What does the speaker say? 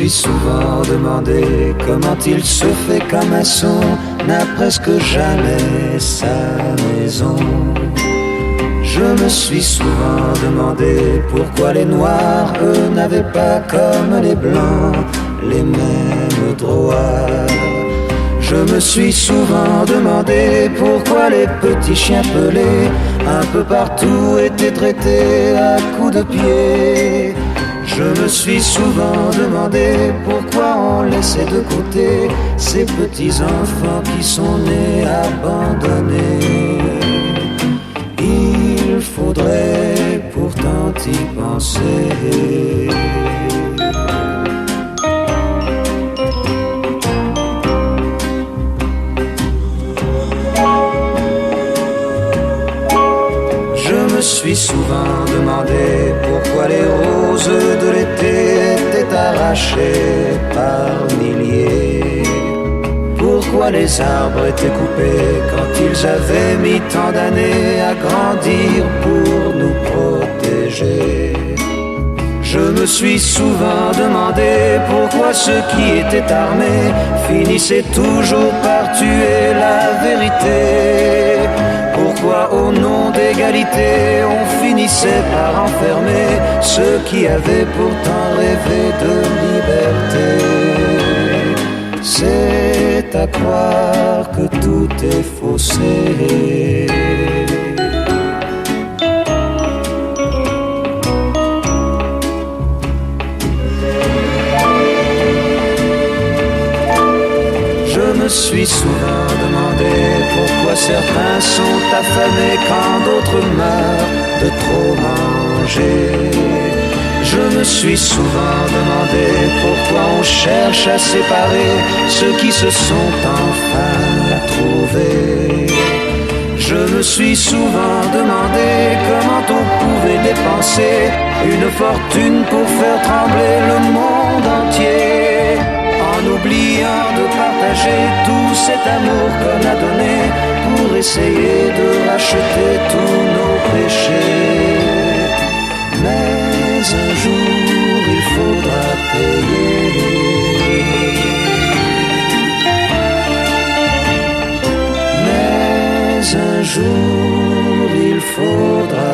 suis souvent demandé comment il se fait qu'un maçon n'a presque jamais sa maison. Je me suis souvent demandé pourquoi les noirs, eux, n'avaient pas comme les blancs les mêmes droits. Je me suis souvent demandé pourquoi les petits chiens pelés un peu partout étaient traités à coups de pied. Je me suis souvent demandé pourquoi on laissait de côté ces petits enfants qui sont nés abandonnés. Il faudrait pourtant y penser. Je me suis souvent demandé pourquoi les roses de l'été étaient arrachées par milliers. Pourquoi les arbres étaient coupés quand ils avaient mis tant d'années à grandir pour nous protéger. Je me suis souvent demandé pourquoi ceux qui étaient armés finissaient toujours par tuer la vérité. Pourquoi au nom d'égalité on finissait par enfermer ceux qui avaient pourtant rêvé de liberté. C'est à croire que tout est faussé. Je me suis souvent demandé pourquoi certains sont affamés quand d'autres meurent de trop manger. Je me suis souvent demandé pourquoi on cherche à séparer ceux qui se sont enfin trouvés. Je me suis souvent demandé comment on pouvait dépenser une fortune pour faire trembler le monde entier, en oubliant de partager tout cet amour qu'on a donné pour essayer de racheter tous nos péchés. Mais un jour il faudra payer. Mais un jour il faudra